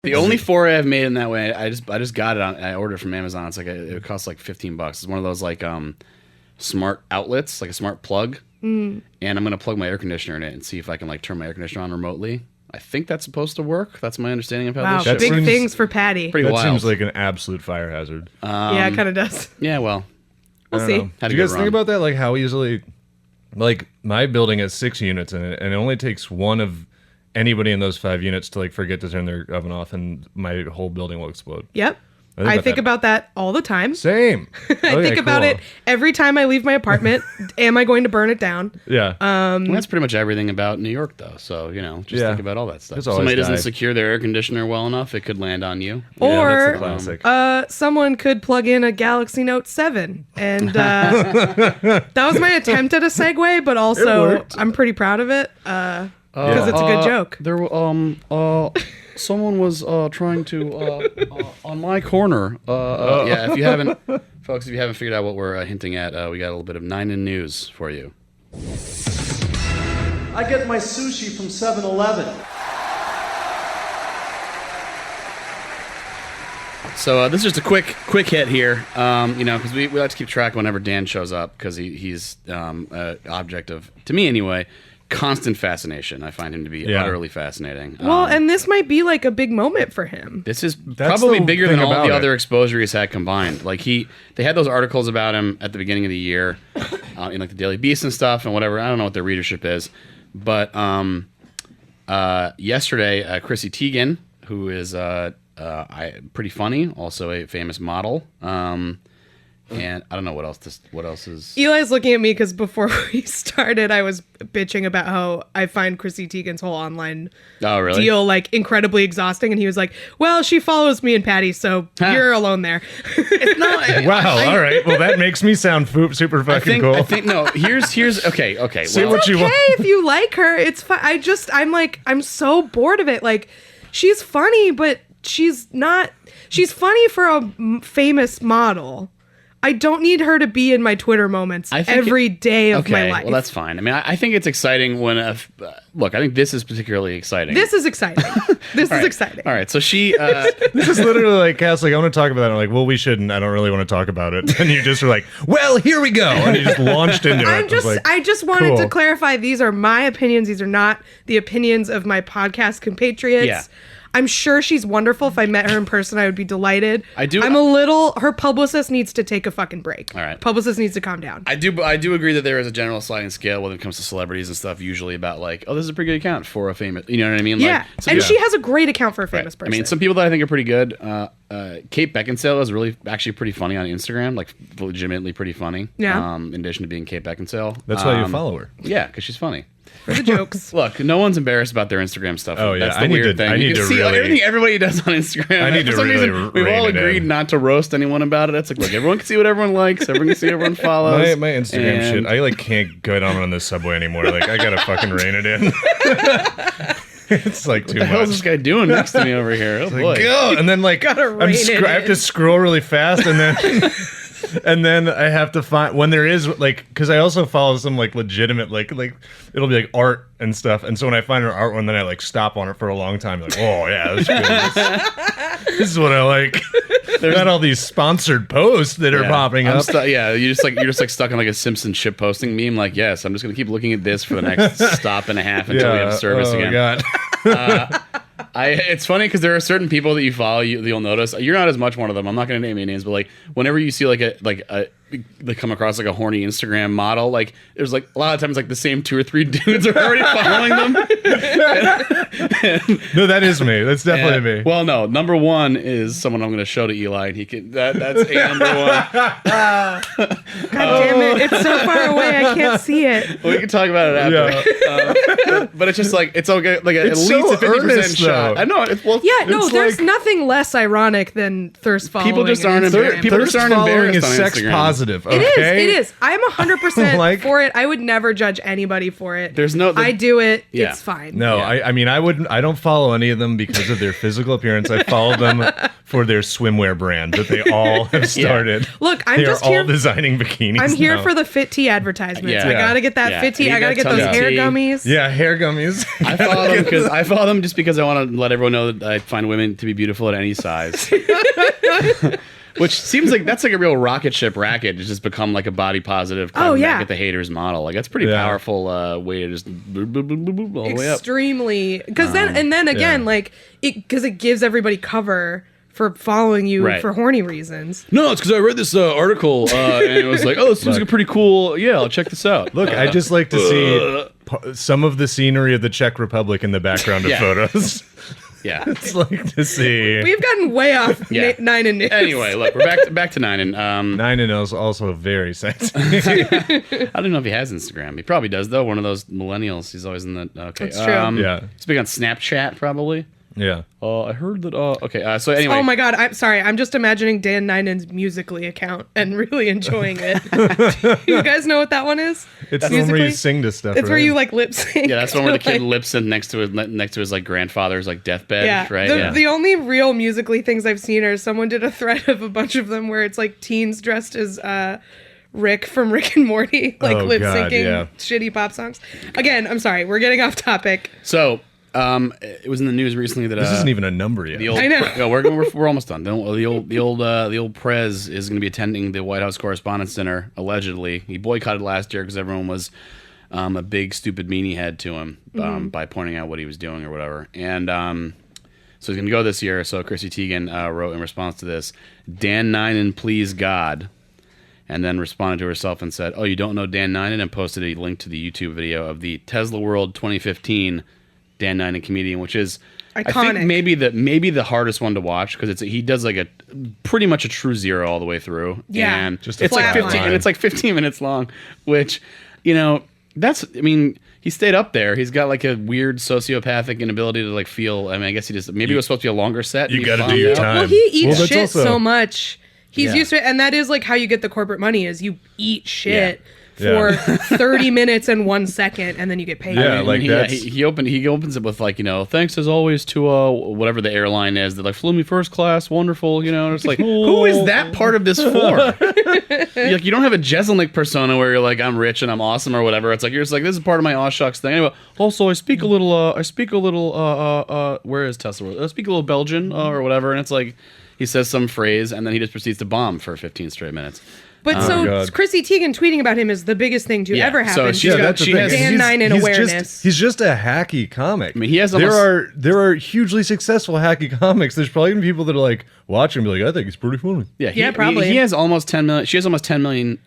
The only foray I've made in that way, I just got it I ordered it from Amazon. It's like it costs like $15. It's one of those like smart outlets, like a smart plug. And I'm gonna plug my air conditioner in it and see if I can like turn my air conditioner on remotely. I think that's supposed to work. That's my understanding of how this shit big works. things for Patty. That wild. seems like an absolute fire hazard. Yeah, it kind of does. Yeah, well, we'll see. Do you guys think about that? Like how easily, like my building has 6 units in it, and it only takes one of anybody in those 5 units to like forget to turn their oven off, and my whole building will explode. Yep. I think about that all the time. Same. I think about it every time I leave my apartment. Am I going to burn it down? Yeah. Well, that's pretty much everything about New York, though. So, just think about all that stuff. If somebody doesn't secure their air conditioner well enough, it could land on you. Or someone could plug in a Galaxy Note 7. And that was my attempt at a segue, but also I'm pretty proud of it because it's a good joke. Someone was trying to on my corner. If you haven't figured out what we're hinting at, we got a little bit of Nainan news for you. I get my sushi from 7-Eleven. So this is just a quick hit here, because we like to keep track whenever Dan shows up because he's an object of, to me anyway, constant fascination. I find him to be utterly fascinating. Well, and this might be like a big moment for him. This is probably bigger than all the other exposure he's had combined. Like they had those articles about him at the beginning of the year, in like the Daily Beast and stuff and whatever. I don't know what their readership is, but yesterday, Chrissy Teigen, who is pretty funny, also a famous model. And I don't know what else is. Eli's looking at me because before we started, I was bitching about how I find Chrissy Teigen's whole online deal like incredibly exhausting, and he was like, "Well, she follows me and Patty, so you're alone there." Wow. All right. Well, that makes me sound super fucking cool. I think no. Here's okay. Say what you want. If you like her, it's fine. I'm so bored of it. Like, she's funny, but she's not. She's funny for a famous model. I don't need her to be in my Twitter moments every day of my life. Well, that's fine. I mean, I think it's exciting when look, I think this is particularly exciting. This is exciting. This is exciting. All right, so she... this is literally like, Cass, like, I want to talk about it. I'm like, well, we shouldn't. I don't really want to talk about it. And you just were like, well, here we go. And you just launched into it. I just wanted to clarify, these are my opinions. These are not the opinions of my podcast compatriots. Yeah. I'm sure she's wonderful. If I met her in person, I would be delighted. Her publicist needs to take a fucking break. All right. Publicist needs to calm down. I do agree that there is a general sliding scale when it comes to celebrities and stuff, usually about like, oh, this is a pretty good account for a famous, you know what I mean? Yeah. Like, she has a great account for a famous person. I mean, some people that I think are pretty good. Kate Beckinsale is really actually pretty funny on Instagram, like legitimately pretty funny. Yeah. In addition to being Kate Beckinsale. That's why you follow her. Yeah, because she's funny. For the jokes. Look, no one's embarrassed about their Instagram stuff. Oh, yeah. That's the weird thing. You can see everything everybody does on Instagram. I need to really we've all agreed not to roast anyone about it. It's like, look, everyone can see what everyone likes. Everyone can see what everyone follows. My Instagram shit, I like can't go down on the subway anymore. Like, I gotta fucking rein it in. It's like too much. What the hell is this guy doing next to me over here? Oh, boy. Like, go! And then like, I have to scroll really fast, and then... And then I have to find when there is like, because I also follow some like legitimate like it'll be like art and stuff, and so when I find an art one, then I like stop on it for a long time, like, oh yeah, that's good. This is what I like. There's not all these sponsored posts that are popping up. You're just stuck on like a Simpsons ship posting meme. Like, yes, I'm just gonna keep looking at this for the next stop and a half until we have service again. God. It's funny because there are certain people that you follow, you'll notice. You're not as much one of them. I'm not going to name any names, but like whenever you see they come across like a horny Instagram model, like there's like a lot of times like the same 2 or 3 dudes are already following them. No, that is me. That's definitely me. Well, no, number 1 is someone I'm going to show to Eli, and he can. That's a number 1. God damn it! It's so far away, I can't see it. Well, we can talk about it after. Yeah. But it's just like it's okay. Like at least a 50% shot. I know. There's nothing less ironic than thirst following. People just aren't embarrassed. People just aren't embarrassed is on sex Instagram. positive. Okay? It is. I'm 100% Like- for it. I would never judge anybody for it. There's I do it. Yeah. It's fine. No, Yeah. I mean, I don't follow any of them because of their physical appearance. I follow them for their swimwear brand that they all have started. Look, I'm they just are all here. designing bikinis. I'm here now. for the Fit Tea advertisements. Yeah. I gotta get that Yeah. Fit Tea. You I gotta need get that those tummy hair tea. gummies. Yeah, hair gummies. I follow them just because I want to let everyone know that I find women to be beautiful at any size. Which seems like that's like a real rocket ship racket to just become like a body positive kind of back at the haters model. Like that's pretty powerful way to just boop, boop, boop, boop, boop, all the way up. Extremely, because then again, like because it gives everybody cover for following you for horny reasons. No, it's because I read this article and it was like, oh, this seems like a pretty cool. Yeah, I'll check this out. Look, I just like to see some of the scenery of the Czech Republic in the background of photos. Yeah, It's like to see. We've gotten way off Nainan news. Anyway, look, we're back to Nainan. Nainan is also very sexy. I don't know if he has Instagram. He probably does though. One of those millennials. He's always in the. Okay, That's true. Yeah. He's big on Snapchat, probably. Yeah. I heard that. Okay. So anyway. Oh my god, I'm sorry. I'm just imagining Dan Ninan's Musical.ly account and really enjoying it. You guys know what that one is? It's the one where you sing to stuff. It's where right? you like lip sync. Yeah, that's the one where the kid like- lip sync next to his like grandfather's like deathbed. Yeah, Right. The only real Musical.ly things I've seen are someone did a thread of a bunch of them where it's like teens dressed as Rick from Rick and Morty, like Oh, lip God, syncing yeah. shitty pop songs. Again, I'm sorry, we're getting off topic. So it was in the news recently that This isn't even a number yet. the old, I know. Yeah, we're almost done. The old Prez is going to be attending the White House Correspondents' Dinner. Allegedly, he boycotted last year because everyone was a big stupid meanie head to him by pointing out what he was doing or whatever. And so he's going to go this year. So Chrissy Teigen wrote in response to this, "Dan Nainan, please God," and then responded to herself and said, "Oh, you don't know Dan Nainan?" and posted a link to the YouTube video of the Tesla World 2015 Dan Nainan comedian, which is iconic. I think maybe the hardest one to watch because he does like a pretty much a true zero all the way through. Yeah, and just a it's like flat 15 line. and it's like 15 minutes long, which he stayed up there. He's got like a weird sociopathic inability to like feel. I mean, I guess he just maybe it was supposed to be a longer set. You and he gotta do bombed your out. time. Well, he eats that's shit also- so much. He's Yeah. used to it, and that is like how you get the corporate money is you eat shit Yeah. for 30 minutes and 1 second, and then you get paid. Yeah, like he that's- he opens it with like thanks as always to whatever the airline is that like flew me first class, wonderful, and it's like who is that part of this for? Like you don't have a Jeselnik persona where you're like I'm rich and I'm awesome or whatever. It's like you're just like this is part of my aw shucks thing. Anyway, also I speak a little where is Tesla? I speak a little Belgian or whatever, and it's like he says some phrase and then he just proceeds to bomb for 15 straight minutes. But so God. Chrissy Teigen tweeting about him is the biggest thing to Yeah, ever so happen. she's to got- that's the she thing. has- Dan Nainan awareness. He's just a hacky comic. I mean, he has there almost- are hugely successful hacky comics. There's probably even people that are like watch him and be like, I think he's pretty funny. Yeah, probably. He has almost 10 million. She has almost 10 million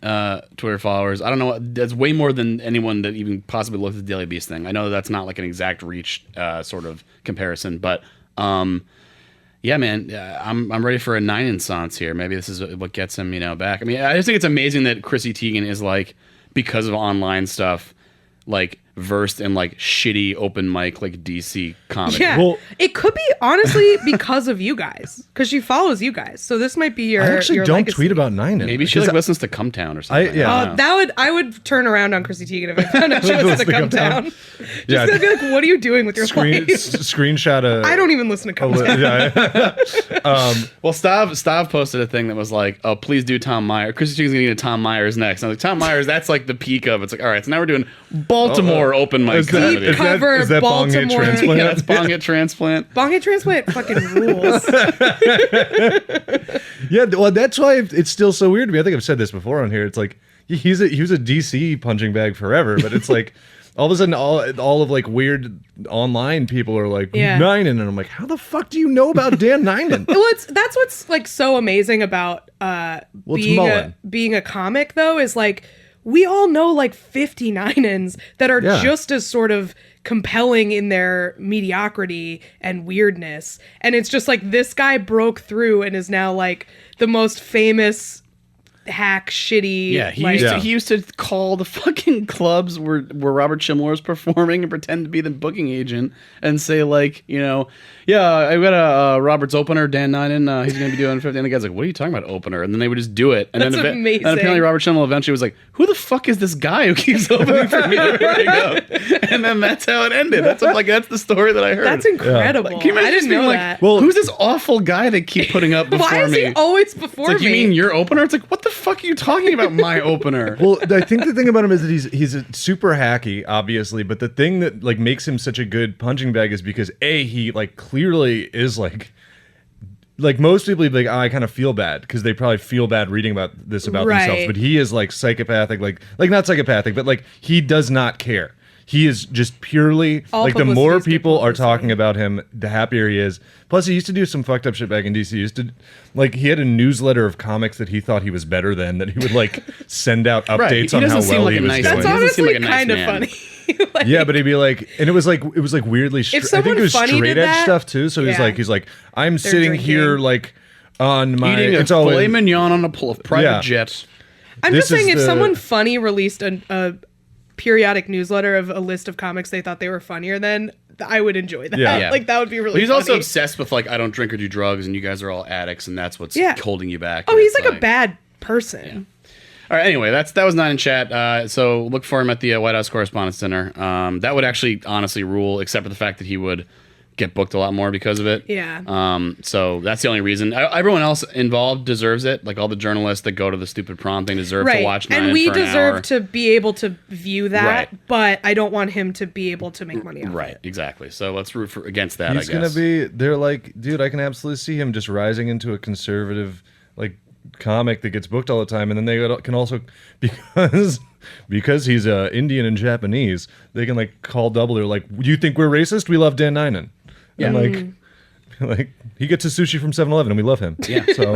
Twitter followers. I don't know. That's way more than anyone that even possibly looked at the Daily Beast thing. I know that's not like an exact reach sort of comparison, but yeah, man, I'm ready for a Nainan-sance here. Maybe this is what gets him, back. I mean, I just think it's amazing that Chrissy Teigen is like, because of online stuff, like versed in like shitty open mic like DC comedy. Yeah, Well- it could be honestly because of you guys, because she follows you guys. So this might be your. I actually your don't legacy. tweet about Nainan. Maybe she because like listens to Come Town or something. yeah. I don't know. I would turn around on Chrissy Teigen if I found out she was to come down. Just Yeah. gonna be like, what are you doing with your life? screenshot a. I don't even listen to Come Down. Yeah. Well, Stav posted a thing that was like, "Oh, please do Tom Myers. Chrissy Teigen's gonna get Tom Myers next." And I was like, "Tom Myers, that's like the peak of." It's like, all right, so now we're doing Baltimore open mic Is that- comedy. is that- Cover is that bong hit Baltimore. transplant? Yeah, that's bong hit transplant. Bong Hit Transplant fucking rules. Yeah, well, that's why it's still so weird to me. I think I've said this before on here. It's like he was a DC punching bag forever, but it's like all of a sudden all of like weird online people are like Yeah. Nainan, and I'm like, how the fuck do you know about Dan Nainan? Well, that's what's like so amazing about it's Mullen. being a comic though is like we all know like 50 Nainans that are Yeah. just as sort of compelling in their mediocrity and weirdness, and it's just like this guy broke through and is now like the most famous hack shitty. Yeah, he used to call the fucking clubs where Robert Schindler was performing and pretend to be the booking agent and say like, I got a Robert's opener, Dan Nainan, he's gonna be doing 50, and the guy's like, what are you talking about opener? And then they would just do it, and That's amazing. And apparently Robert Schindler eventually was like, who the fuck is this guy who keeps opening for me everywhere I go? And then that's how it ended. That's the story that I heard. That's incredible. Like, can you imagine I didn't know being that. Well, who's this awful guy they keep putting up before me? Why is he always before It's like, me? you mean your opener? It's like, what the fuck are you talking about, my opener? Well, I think the thing about him is that he's a super hacky, obviously, but the thing that like makes him such a good punching bag is because he like clearly is like most people would be like, I kind of feel bad because they probably feel bad reading about themselves, but he is like psychopathic, like not psychopathic, but like he does not care. He is just purely All like the more publicity is people good are publicity. talking about him, the happier he is. Plus, he used to do some fucked up shit back in DC. He used to he had a newsletter of comics that he thought he was better than, that he would like send out updates He on how doesn't seem well like he a was nice doing. man. That's He doesn't seem honestly like a nice kind of man. funny. Like, Yeah, but he'd be like, and it was like weirdly. I think someone it was funny straight did edge that- stuff too. So Yeah. he's like, I'm sitting drinking. here like on my Eating a it's all filet in- mignon on a private Yeah. jet. I'm This just saying, is if the- someone funny released a periodic newsletter of a list of comics they thought they were funnier than, I would enjoy that. Yeah. Like, that would be really But he's funny. also obsessed with like, I don't drink or do drugs, and you guys are all addicts, and that's what's holding you back. Oh, And he's it's like a bad person. All right. Anyway, that was Nine in Chat. So look for him at the White House Correspondents' Dinner. That would actually honestly rule, except for the fact that he would get booked a lot more because of it. Yeah. So that's the only reason. Everyone else involved deserves it. Like all the journalists that go to the stupid prom thing deserve to watch Nine and we for an deserve hour. to be able to view that, Right. but I don't want him to be able to make money off Right. it. Exactly. So let's root against that. He's I guess. they're like, dude, I can absolutely see him just rising into a conservative like comic that gets booked all the time, and then they can also because he's Indian and Japanese, they can like call double. They're like, you think we're racist? We love Dan Nainan. Yeah. And like he gets his sushi from 7-Eleven and we love him. Yeah. So